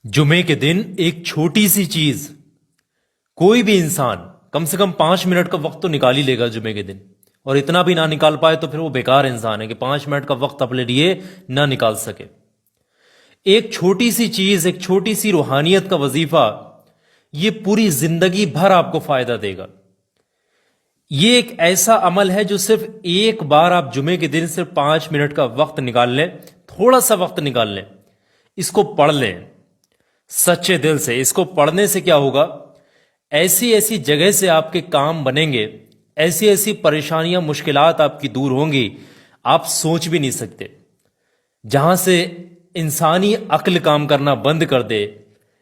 जुमे के दिन एक छोटी सी चीज, कोई भी इंसान कम से कम 5 मिनट का वक्त तो निकाल ही लेगा जुमे के दिन। और इतना भी ना निकाल पाए तो फिर वो बेकार इंसान है कि 5 मिनट का वक्त अपने लिए ना निकाल सके। एक छोटी सी चीज, एक छोटी सी रूहानियत का वजीफा, ये पूरी जिंदगी भर आपको फायदा देगा। ये एक ऐसा अमल है जो सिर्फ एक बार आप जुमे के दिन सिर्फ 5 मिनट का वक्त निकाल लें, थोड़ा सा वक्त निकाल लें, इसको पढ़ लें सच्चे दिल से। इसको पढ़ने से क्या होगा, ऐसी ऐसी जगह से आपके काम बनेंगे, ऐसी ऐसी परेशानियां मुश्किलात आपकी दूर होंगी, आप सोच भी नहीं सकते। जहां से इंसानी अक्ल काम करना बंद कर दे,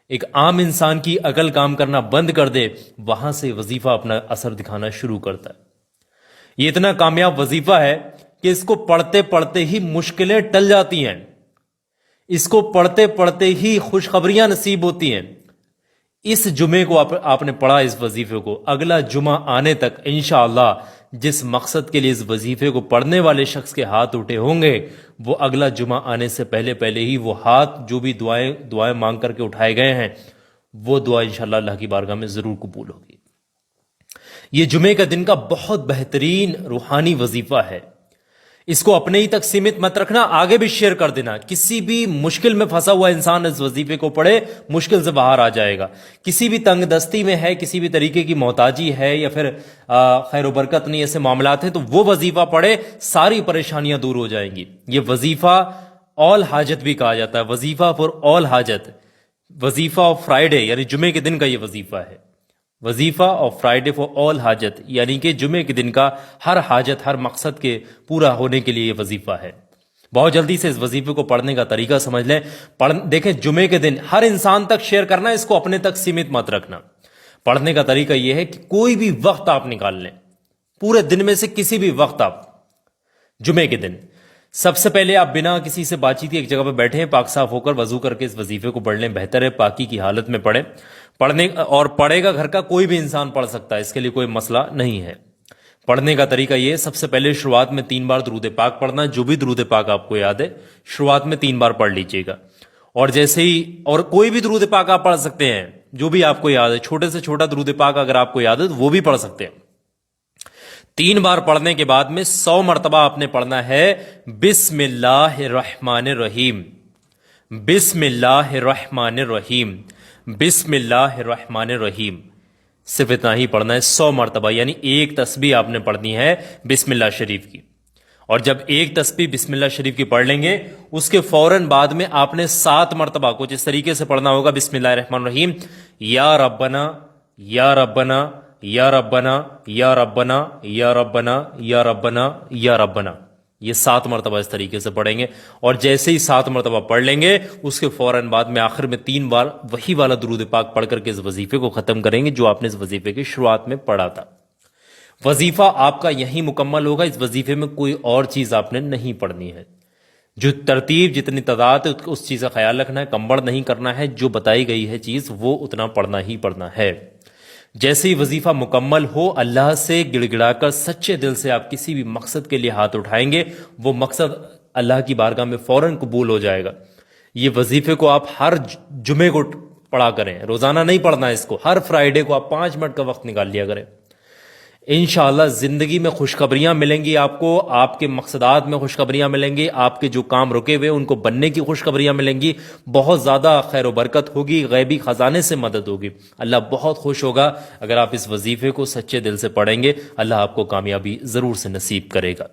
एक आम इंसान की अकल काम करना बंद कर दे, वहां से वजीफा अपना असर दिखाना शुरू करता है। ये इतना कामयाब वजीफा है कि इसको पढ़ते पढ़ते ही मुश्किलें टल जाती हैं, इसको पढ़ते पढ़ते ही खुशखबरियां नसीब होती हैं। इस जुमे को आपने पढ़ा, इस वजीफे को, अगला जुमा आने तक इंशाअल्लाह जिस मकसद के लिए इस वजीफे को पढ़ने वाले शख्स के हाथ उठे होंगे, वो अगला जुमा आने से पहले पहले ही वो हाथ जो भी दुआएं मांग करके उठाए गए हैं, वो दुआ इंशाअल्लाह अल्लाह की बारगाह में जरूर कबूल होगी। ये जुमे का दिन का बहुत बेहतरीन रूहानी वजीफा है। इसको अपने ही तक सीमित मत रखना, आगे भी शेयर कर देना। किसी भी मुश्किल में फंसा हुआ इंसान इस वजीफे को पढ़े, मुश्किल से बाहर आ जाएगा। किसी भी तंग दस्ती में है, किसी भी तरीके की मोहताजी है, या फिर खैर बरकत नहीं, ऐसे मामलात हैं, तो वो वजीफा पढ़े, सारी परेशानियां दूर हो जाएंगी। ये वजीफा ऑल हाजत भी कहा जाता है, वजीफा फॉर ऑल हाजत, वजीफा ऑफ फ्राइडे, यानी जुमे के दिन का ये वजीफा है। वजीफा ऑफ फ्राइडे फॉर ऑल हाजत, यानी कि जुमे के दिन का हर हाजत, हर मकसद के पूरा होने के लिए ये वजीफा है। बहुत जल्दी से इस वजीफे को पढ़ने का तरीका समझ लें। देखें, जुमे के दिन हर इंसान तक शेयर करना, इसको अपने तक सीमित मत रखना। पढ़ने का तरीका यह है कि कोई भी वक्त आप निकाल लें, पूरे दिन में से किसी भी वक्त आप, जुमे के दिन सबसे पहले आप बिना किसी से बातचीत की एक जगह पर बैठे हैं, पाक साफ होकर वजू करके इस वजीफे को पढ़ लें। बेहतर है पाकी की हालत में पढ़ें। पढ़ेगा घर का कोई भी इंसान पढ़ सकता है, इसके लिए कोई मसला नहीं है। पढ़ने का तरीका ये, सबसे पहले शुरुआत में 3 बार दुरूद पाक पढ़ना। जो भी दुरूद पाक आपको याद है, शुरुआत में 3 बार पढ़ लीजिएगा। और जैसे ही, और कोई भी दुरूद पाक आप पढ़ सकते हैं जो भी आपको याद है, छोटे से छोटा दुरूद पाक अगर आपको याद है तो वो भी पढ़ सकते हैं। 3 बार पढ़ने के बाद में 100 मरतबा आपने पढ़ना है बिस्मिल्लाहिर्रहमानिर्रहीम, बिस्मिल्लाहिर्रहमानिर्रहीम, बिस्मिल्लाहिर्रहमानिर्रहीम। सिर्फ इतना ही पढ़ना है 100 मरतबा, यानी एक तस्बीह आपने पढ़नी है बिस्मिल्लाह शरीफ की। और जब एक तस्बीह बिस्मिल्लाह शरीफ की पढ़ लेंगे, उसके फौरन बाद में आपने 7 मरतबा कुछ इस तरीके से पढ़ना होगा, बिस्मिल्लाहिर्रहमानिर्रहीम, या रब्बना या रब्बना या रब्बना या रब्बना या रब्बना या रब्बना या रब्बना। ये 7 मरतबा इस तरीके से पढ़ेंगे। और जैसे ही 7 मरतबा पढ़ लेंगे, उसके फौरन बाद में आखिर में 3 बार वही वाला दुरूद पाक पढ़ करके इस वजीफे को खत्म करेंगे जो आपने इस वजीफे की शुरुआत में पढ़ा था। वजीफा आपका यही मुकम्मल होगा। इस वजीफे में कोई और चीज आपने नहीं पढ़नी है। जो तरतीब, जितनी तादाद है, उस चीज का ख्याल रखना है, कंबड़ नहीं करना है। जो बताई गई है चीज वो उतना पढ़ना ही पढ़ना है। जैसे ही वजीफा मुकम्मल हो, अल्लाह से गिड़गिड़ाकर सच्चे दिल से आप किसी भी मकसद के लिए हाथ उठाएंगे, वो मकसद अल्लाह की बारगाह में फौरन कबूल हो जाएगा। ये वजीफे को आप हर जुमे को पढ़ा करें, रोजाना नहीं पढ़ना है इसको। हर फ्राइडे को आप 5 मिनट का वक्त निकाल लिया करें। इंशाअल्लाह जिंदगी में खुशखबरियां मिलेंगी आपको, आपके मकसदात में खुशखबरियां मिलेंगी, आपके जो काम रुके हुए उनको बनने की खुशखबरियां मिलेंगी। बहुत ज्यादा खैर बरकत होगी, गैबी खजाने से मदद होगी। अल्लाह बहुत खुश होगा अगर आप इस वजीफे को सच्चे दिल से पढ़ेंगे। अल्लाह आपको कामयाबी जरूर से नसीब करेगा।